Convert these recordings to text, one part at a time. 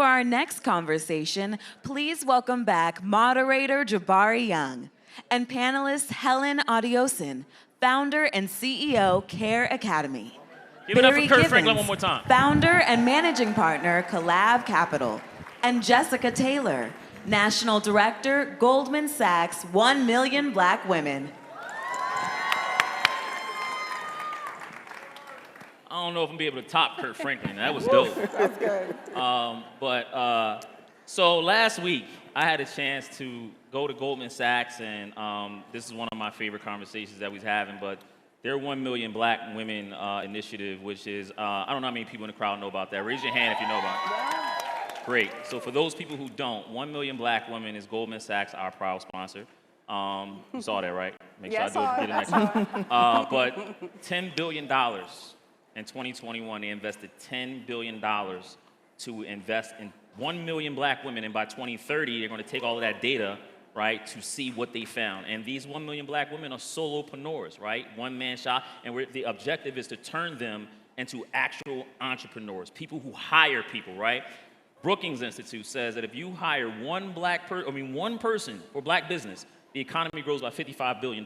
for our next conversation, please welcome back moderator Jabari Young and panelist Helen Adeosun, founder and CEO, CareAcademy. Give it up for Kurt Franklin one more time. Founder and managing partner, Collab Capital. And Jessica Taylor, National Director, Goldman Sachs, 1 Million Black Women. I don't know if I'm gonna be able to top Kurt Franklin. That was dope. That's good. So last week, I had a chance to go to Goldman Sachs, and this is one of my favorite conversations that we're having, but their 1 Million Black Women initiative, which is, I don't know how many people in the crowd know about that. Raise your hand if you know about it. Great. So for those people who don't, 1 Million Black Women is Goldman Sachs, our proud sponsor. You saw that, right? Make sure I do it next time. But $10 billion in 2021, they invested $10 billion to invest in 1 million black women, and by 2030, they're going to take all of that data, right, to see what they found. And these 1 million black women are solopreneurs, right, one-man shop, and the objective is to turn them into actual entrepreneurs, people who hire people, right? Brookings Institute says that if you hire one person for black business, the economy grows by $55 billion.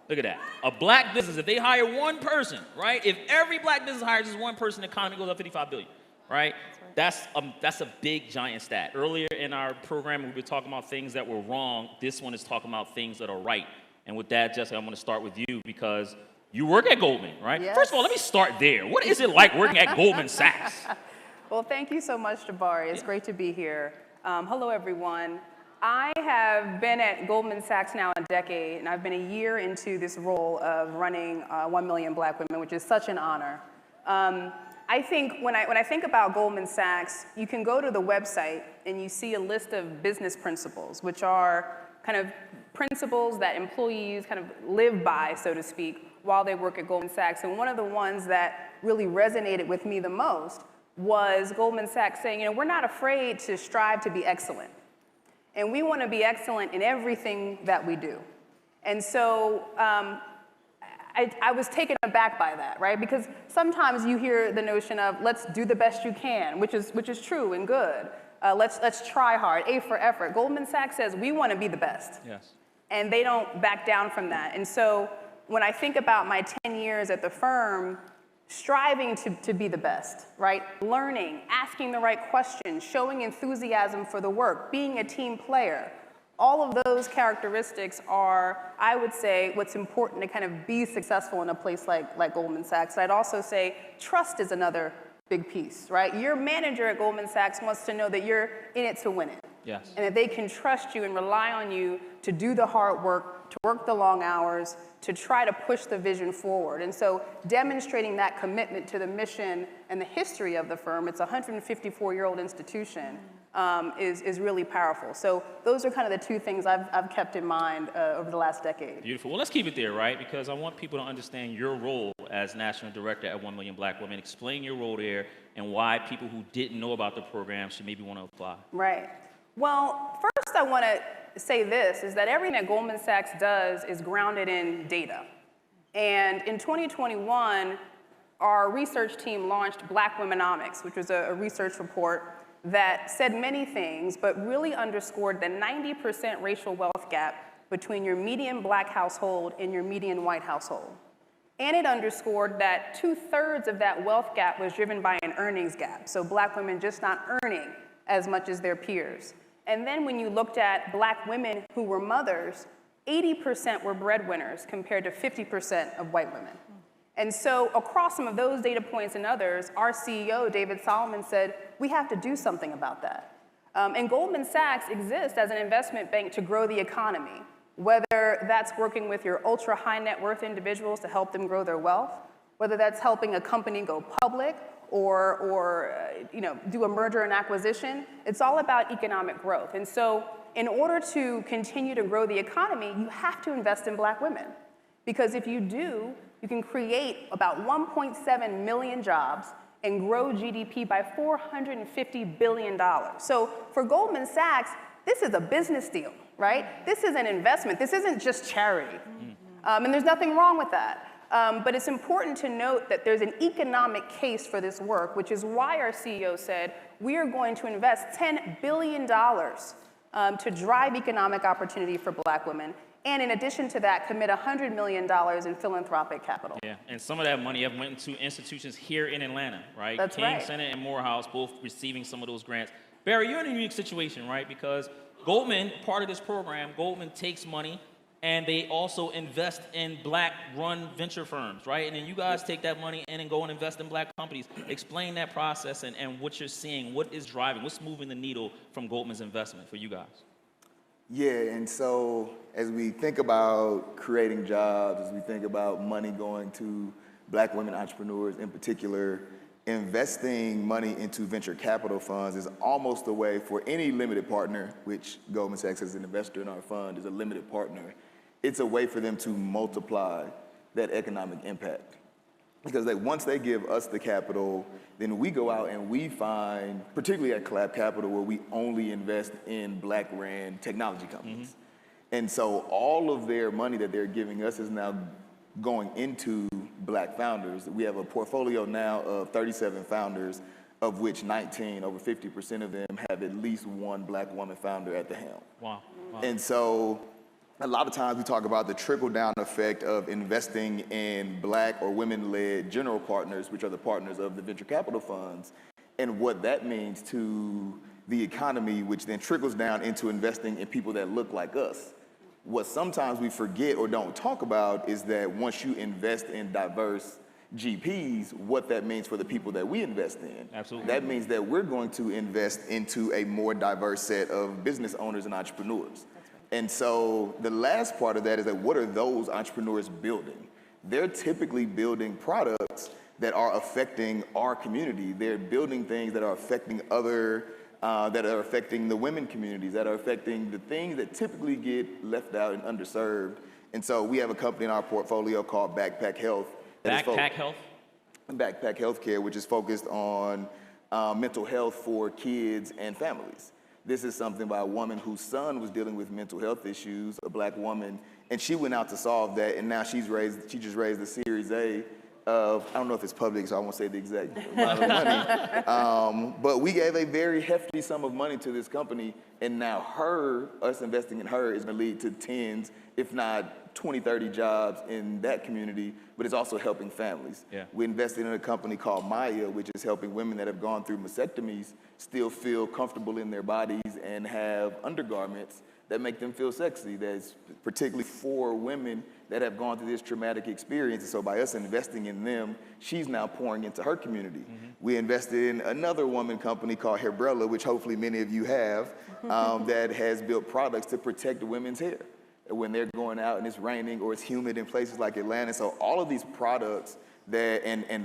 Look at that. A black business, if they hire one person, right? If every black business hires just one person, the economy goes up $55 billion, right? That's a big, giant stat. Earlier in our program, we were talking about things that were wrong. This one is talking about things that are right. And with that, Jessica, I'm going to start with you because you work at Goldman, right? Yes. First of all, let me start there. What is it like working at Goldman Sachs? Well, thank you so much, Jabari. It's great to be here. Hello, everyone. I have been at Goldman Sachs now a decade, and I've been a year into this role of running 1 Million Black Women, which is such an honor. I think when I think about Goldman Sachs, you can go to the website and you see a list of business principles, which are kind of principles that employees kind of live by, so to speak, while they work at Goldman Sachs. And one of the ones that really resonated with me the most was Goldman Sachs saying, you know, we're not afraid to strive to be excellent. And we want to be excellent in everything that we do. And so I was taken aback by that, right? Because sometimes you hear the notion of let's do the best you can, which is true and good. Let's try hard, A for effort. Goldman Sachs says we want to be the best. Yes. And they don't back down from that. And so when I think about my 10 years at the firm, striving to be the best, right? Learning, asking the right questions, showing enthusiasm for the work, being a team player. All of those characteristics are, I would say, what's important to kind of be successful in a place like Goldman Sachs. I'd also say trust is another big piece, right? Your manager at Goldman Sachs wants to know that you're in it to win it. Yes. And that they can trust you and rely on you to do the hard work, to work the long hours, to try to push the vision forward. And so demonstrating that commitment to the mission and the history of the firm, it's a 154-year-old institution, is really powerful. So those are kind of the two things I've kept in mind over the last decade. Beautiful. Well, let's keep it there, right? Because I want people to understand your role as National Director at 1 Million Black Women. Explain your role there and why people who didn't know about the program should maybe want to apply. Right. Well, first I want to say this, is that everything that Goldman Sachs does is grounded in data. And in 2021, our research team launched Black Womenomics, which was a research report that said many things, but really underscored the 90% racial wealth gap between your median black household and your median white household. And it underscored that 2/3 of that wealth gap was driven by an earnings gap, so black women just not earning as much as their peers. And then when you looked at black women who were mothers, 80% were breadwinners compared to 50% of white women. And so across some of those data points and others, our CEO, David Solomon, said, we have to do something about that. And Goldman Sachs exists as an investment bank to grow the economy, whether that's working with your ultra high net worth individuals to help them grow their wealth, whether that's helping a company go public, or do a merger and acquisition. It's all about economic growth. And so in order to continue to grow the economy, you have to invest in black women. Because if you do, you can create about 1.7 million jobs and grow GDP by $450 billion. So for Goldman Sachs, this is a business deal, right? This is an investment. This isn't just charity. And there's nothing wrong with that. But it's important to note that there's an economic case for this work, which is why our CEO said we are going to invest $10 billion to drive economic opportunity for Black women. And in addition to that, commit $100 million in philanthropic capital. Yeah, and some of that money have went into institutions here in Atlanta, right? That's King right. Center and Morehouse both receiving some of those grants. Barry, you're in a unique situation, right? Because Goldman, part of this program, Goldman takes money and they also invest in Black-run venture firms, right? And then you guys take that money and then go and invest in Black companies. Explain that process and what you're seeing, what is driving, what's moving the needle from Goldman's investment for you guys? Yeah, and so as we think about creating jobs, as we think about money going to Black women entrepreneurs in particular, investing money into venture capital funds is almost a way for any limited partner, which Goldman Sachs as an investor in our fund is a limited partner. It's a way for them to multiply that economic impact. Because once they give us the capital, then we go out and we find, particularly at Collab Capital, where we only invest in Black-ran technology companies. And so all of their money that they're giving us is now going into Black founders. We have a portfolio now of 37 founders, of which 19, over 50% of them, have at least one Black woman founder at the helm. Wow. And so a lot of times we talk about the trickle-down effect of investing in Black or women-led general partners, which are the partners of the venture capital funds, and what that means to the economy, which then trickles down into investing in people that look like us. What sometimes we forget or don't talk about is that once you invest in diverse GPs, what that means for the people that we invest in. Absolutely. That means that we're going to invest into a more diverse set of business owners and entrepreneurs. And so the last part of that is that what are those entrepreneurs building? They're typically building products that are affecting our community. They're building things that are affecting that are affecting the women communities, that are affecting the things that typically get left out and underserved. And so we have a company in our portfolio called Backpack Health. Backpack Health? Backpack Healthcare, which is focused on mental health for kids and families. This is something by a woman whose son was dealing with mental health issues, a Black woman, and she went out to solve that, and now she just raised a Series A of, I don't know if it's public, so I won't say the exact amount of money, but we gave a very hefty sum of money to this company, and now us investing in her is gonna lead to tens, if not 20, 30 jobs in that community, but it's also helping families. Yeah. We invested in a company called Maya, which is helping women that have gone through mastectomies still feel comfortable in their bodies and have undergarments that make them feel sexy. That's particularly for women that have gone through this traumatic experience. And so by us investing in them, she's now pouring into her community. We invested in another woman company called Hairbrella, which hopefully many of you have, that has built products to protect women's hair when they're going out and it's raining or it's humid in places like Atlanta. So all of these products that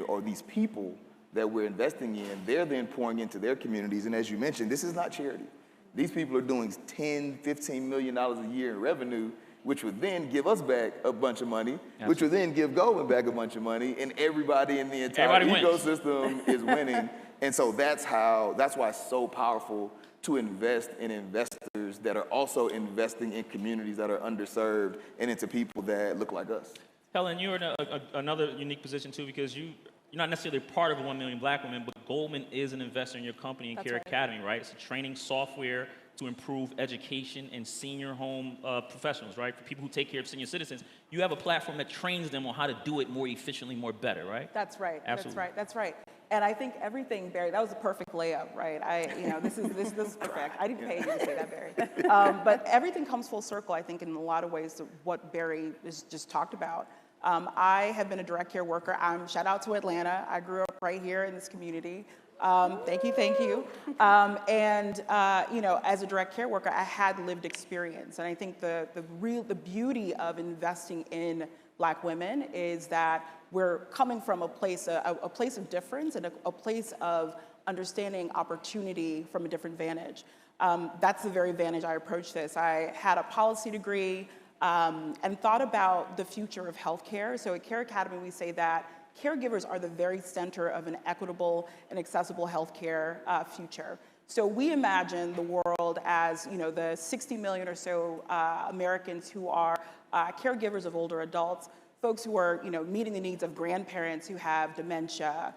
or these people that we're investing in, they're then pouring into their communities. And as you mentioned, this is not charity. These people are doing $10, $15 million a year in revenue, which would then give us back a bunch of money, Absolutely. which would then give Goldman back a bunch of money, and everybody in the entire ecosystem is winning. And so that's why it's so powerful to invest in investors that are also investing in communities that are underserved and into people that look like us. Helen, you're in another unique position too, because you're not necessarily part of 1 million Black women, but Goldman is an investor in your company in CareAcademy, right? It's a training software to improve education in senior home professionals, right? For people who take care of senior citizens, you have a platform that trains them on how to do it more efficiently, more better, right? That's right. Absolutely. That's right. And I think everything, Barry, that was a perfect layup, right? This is perfect. I didn't pay you to say that, Barry. But everything comes full circle, I think, in a lot of ways to what Barry just talked about. I have been a direct care worker. Shout out to Atlanta. I grew up right here in this community. Thank you. As a direct care worker, I had lived experience. And I think the beauty of investing in Black women is that we're coming from a place of difference and a place of understanding opportunity from a different vantage. That's the very vantage I approach this. I had a policy degree and thought about the future of healthcare. So at CareAcademy, we say that caregivers are the very center of an equitable and accessible healthcare future. So we imagine the world as, the 60 million or so Americans who are caregivers of older adults, folks who are, meeting the needs of grandparents who have dementia,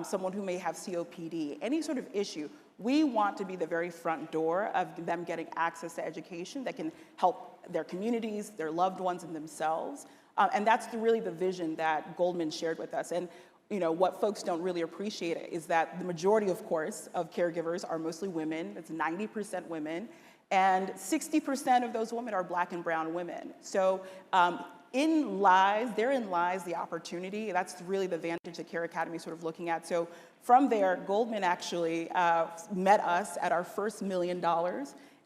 someone who may have COPD, any sort of issue. We want to be the very front door of them getting access to education that can help their communities, their loved ones, and themselves. And that's really the vision that Goldman shared with us. And what folks don't really appreciate is that the majority, of course, of caregivers are mostly women. It's 90% women. And 60% of those women are Black and brown women. So therein lies the opportunity. That's really the vantage that CareAcademy is sort of looking at. So from there, Goldman actually met us at our first $1 million.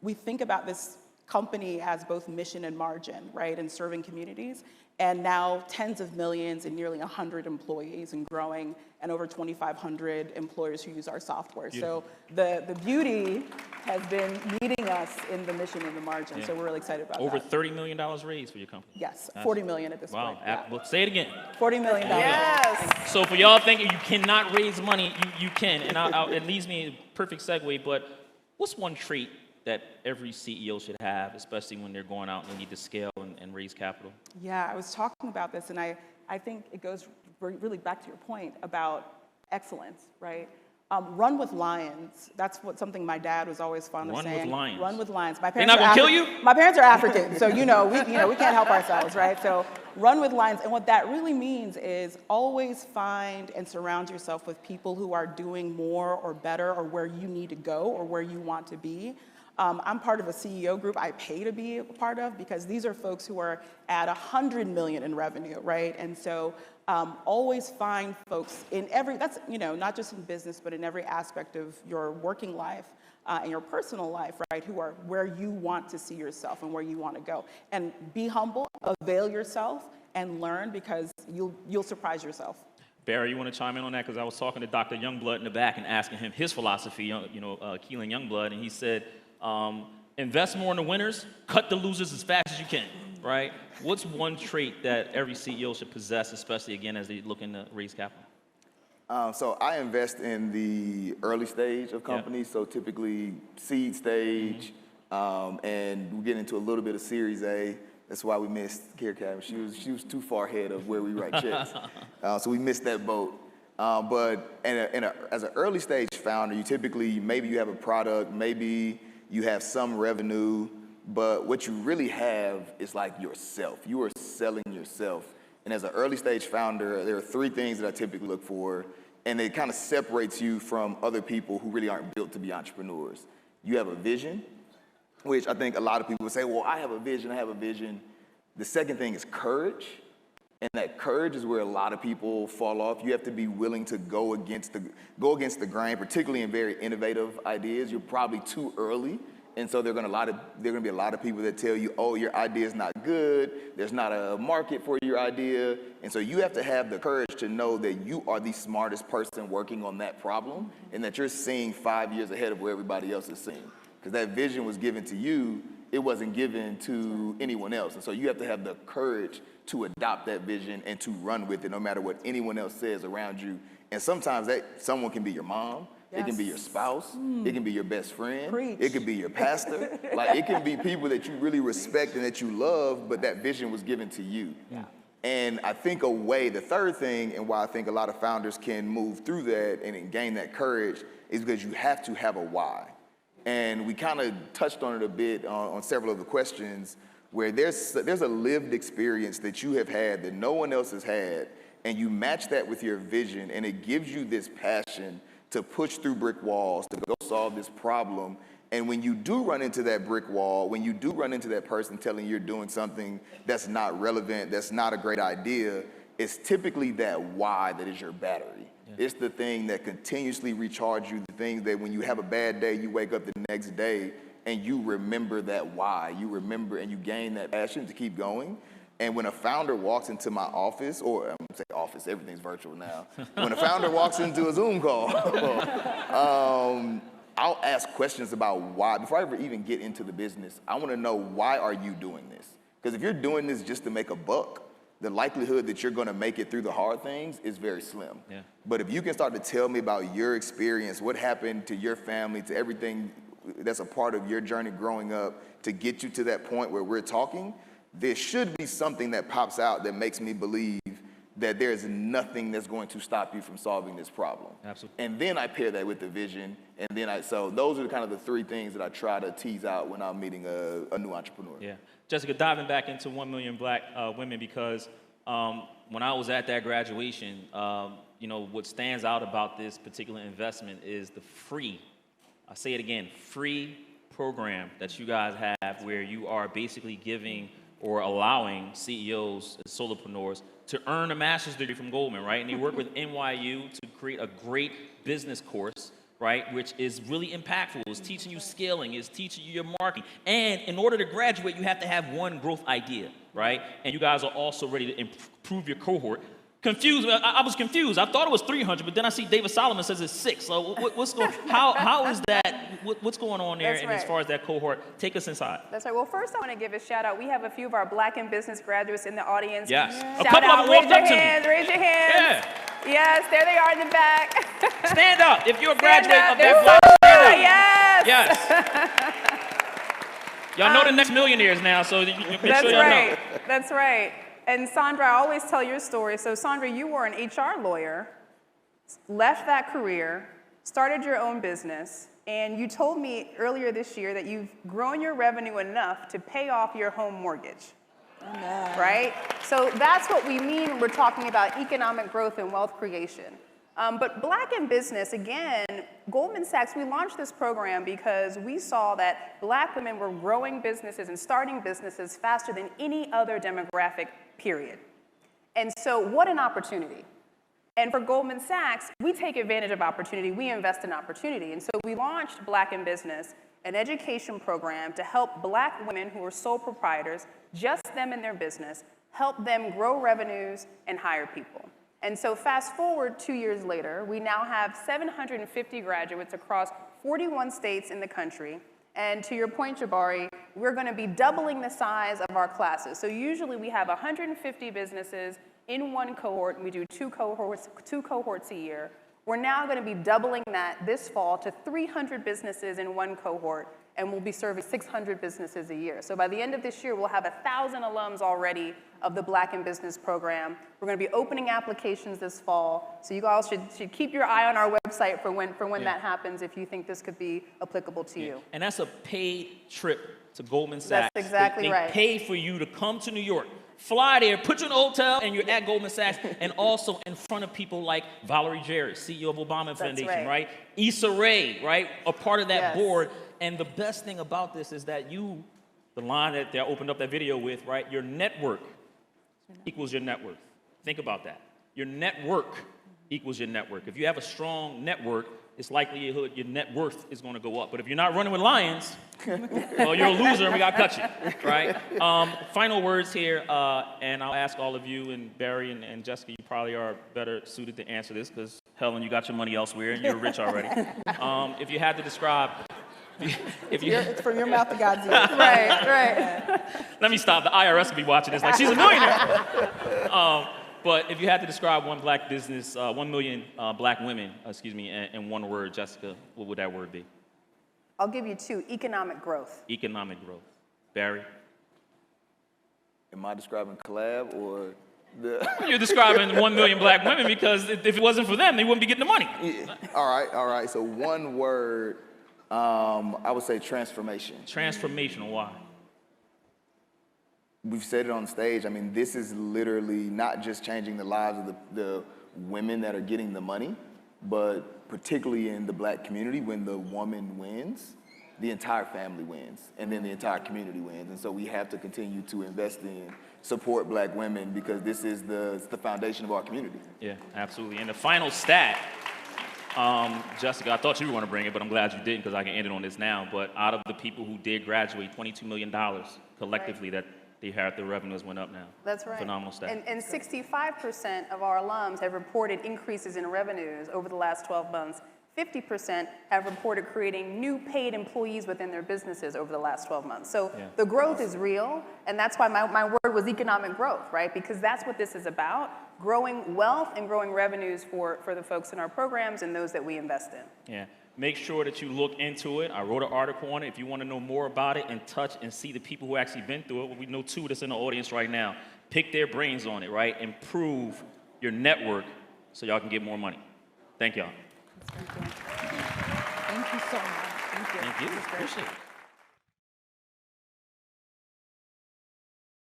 We think about this company as both mission and margin, right, and serving communities. And now tens of millions and nearly 100 employees and growing, and over 2,500 employers who use our software. Beautiful. So the beauty has been meeting us in the mission and the margin. So we're really excited about Over that. $30 million raised for your company. Yes, 40 million at this point. Wow. Yeah. Well, say it again. $40 million. Yes. So for y'all thinking you cannot raise money, you can. And it leads me to a perfect segue, but what's one trait that every CEO should have, especially when they're going out and they need to scale and raise capital? Yeah, I was talking about this, and I think it goes really back to your point about excellence, right? Run with lions. That's something my dad was always fond of saying. Run with lions. Run with lions. My They're parents not gonna kill you? My parents are African, so we can't help ourselves, right? So run with lions, and what that really means is always find and surround yourself with people who are doing more or better, or where you need to go, or where you want to be. I'm part of a CEO group I pay to be a part of, because these are folks who are at 100 million in revenue, right? And so always find folks in that's not just in business, but in every aspect of your working life and your personal life, right? Who are where you want to see yourself and where you want to go. And be humble, avail yourself, and learn, because you'll surprise yourself. Barry, you want to chime in on that? Because I was talking to Dr. Youngblood in the back and asking him his philosophy, Keelan Youngblood, and he said, invest more in the winners, cut the losers as fast as you can, right? What's one trait that every CEO should possess, especially, again, as they're looking to raise capital? So I invest in the early stage of companies, so typically seed stage, and we get into a little bit of Series A. That's why we missed CareAcademy. She was too far ahead of where we write checks, so we missed that boat. But as an early stage founder, you typically, maybe you have a product, maybe you have some revenue, but what you really have is like yourself. You are selling yourself. And as an early stage founder, there are three things that I typically look for, and it kind of separates you from other people who really aren't built to be entrepreneurs. You have a vision, which I think a lot of people would say, well, I have a vision. The second thing is courage. And that courage is where a lot of people fall off. You have to be willing to go against the grain, particularly in very innovative ideas. You're probably too early, and so there are going to be a lot of people that tell you, oh, your idea is not good. There's not a market for your idea, and so you have to have the courage to know that you are the smartest person working on that problem, and that you're seeing 5 years ahead of where everybody else is seeing, because that vision was given to you. It wasn't given to anyone else, and so you have to have the courage to adopt that vision and to run with it, no matter what anyone else says around you. And sometimes someone can be your mom, It can be your spouse, it can be your best friend, it can be your pastor. Like, it can be people that you really respect and that you love, but that vision was given to you. Yeah. And I think the third thing, and why I think a lot of founders can move through that and gain that courage, is because you have to have a why. And we kind of touched on it a bit on several of the questions, where there's a lived experience that you have had that no one else has had, and you match that with your vision, and it gives you this passion to push through brick walls, to go solve this problem. And when you do run into that brick wall, when you do run into that person telling you you're doing something that's not relevant, that's not a great idea, it's typically that why that is your battery. Yeah. It's the thing that continuously recharges you, the thing that when you have a bad day, you wake up the next day and you remember that why. You remember and you gain that passion to keep going. And when a founder walks into my office, or I'm gonna say office, everything's virtual now. When a founder walks into a Zoom call, I'll ask questions about why. Before I ever even get into the business, I wanna know, why are you doing this? Because if you're doing this just to make a buck, the likelihood that you're gonna make it through the hard things is very slim. Yeah. But if you can start to tell me about your experience, what happened to your family, to everything that's a part of your journey growing up to get you to that point where we're talking, there should be something that pops out that makes me believe that there's nothing that's going to stop you from solving this problem. Absolutely. And then I pair that with the vision, and then so those are kind of the three things that I try to tease out when I'm meeting a new entrepreneur. Yeah. Jessica, diving back into 1 million black women, because when I was at that graduation, what stands out about this particular investment is the free, I say it again, free program that you guys have, where you are basically giving or allowing CEOs and solopreneurs to earn a master's degree from Goldman, right? And they work with NYU to create a great business course, right, which is really impactful. It's teaching you scaling, it's teaching you your marketing. And in order to graduate, you have to have one growth idea, right? And you guys are also ready to improve your cohort. Confused, I was confused. I thought it was 300, but then I see David Solomon says it's 6. So what's going, how is that, what's going on there? That's and right. As far as that cohort, take us inside. That's right. Well, first I want to give a shout out. We have a few of our Black in business graduates in the audience. Yes. Shout A couple out. of them walked up to me. Raise your hands. Yeah. Yes, there they are in the back. Stand up. If you're a Stand graduate up. of that Black, Yes. Yes. Y'all know the next millionaires now, so make That's sure y'all right. know. That's right. And Sandra, I always tell your story. So Sandra, you were an HR lawyer, left that career, started your own business, and you told me earlier this year that you've grown your revenue enough to pay off your home mortgage. Amen. Right? So that's what we mean when we're talking about economic growth and wealth creation. But Black in Business, again, Goldman Sachs, we launched this program because we saw that Black women were growing businesses and starting businesses faster than any other demographic, period. And so what an opportunity. And for Goldman Sachs, we take advantage of opportunity, we invest in opportunity. And so we launched Black in Business, an education program to help Black women who are sole proprietors, just them in their business, help them grow revenues and hire people. And so fast forward 2 years later, we now have 750 graduates across 41 states in the country. And to your point, Jabari, we're going to be doubling the size of our classes. So usually we have 150 businesses in one cohort, and we do two cohorts a year. We're now going to be doubling that this fall to 300 businesses in one cohort, and we'll be serving 600 businesses a year. So by the end of this year, we'll have 1,000 alums already of the Black in Business program. We're going to be opening applications this fall, so you guys should keep your eye on our website for when that happens if you think this could be applicable to you. And that's a paid trip to Goldman Sachs. That's exactly right. They pay for you to come to New York, fly there, put you in a hotel, and you're at Goldman Sachs, and also in front of people like Valerie Jarrett, CEO of Obama Foundation, right? Issa Rae, right? A part of that board. And the best thing about this is that the line that they opened up that video with, right? Your network equals your net worth. Think about that. Your network equals your network. If you have a strong network, it's likelihood your net worth is going to go up. But if you're not running with lions, well, you're a loser and we got to cut you, right? Final words here, and I'll ask all of you, and Barry and Jessica, you probably are better suited to answer this because, Helen, you got your money elsewhere and you're rich already. If you had to describe... It's from your mouth to God's ears. Right. Let me stop. The IRS could be watching this like, she's a millionaire. But if you had to describe one black business, 1 million black women, in one word, Jessica, what would that word be? I'll give you 2, economic growth. Economic growth. Barry? Am I describing Collab or the... You're describing 1 million black women because if it wasn't for them, they wouldn't be getting the money. Yeah. All right. So one word, I would say transformation. Transformational, why? We've said it on stage. I mean, this is literally not just changing the lives of the women that are getting the money, but particularly in the black community, when the woman wins, the entire family wins, and then the entire community wins. And so we have to continue to invest in, support black women, because this is the foundation of our community. Yeah, absolutely. And the final stat, Jessica, I thought you were going to bring it, but I'm glad you didn't because I can end it on this now. But out of the people who did graduate, $22 million collectively that they had, their revenues went up now. That's right. Phenomenal stat. And 65% of our alums have reported increases in revenues over the last 12 months. 50% have reported creating new paid employees within their businesses over the last 12 months. So the growth is real, and that's why my word was economic growth, right? Because that's what this is about, growing wealth and growing revenues for the folks in our programs and those that we invest in. Yeah. make sure that you look into it. I wrote an article on it. If you want to know more about it and touch and see the people who actually been through it, well, we know two that's in the audience right now. Pick their brains on it, right? Improve your network so y'all can get more money. Thank y'all. Thank you so much. Thank you. Thank you. Appreciate it.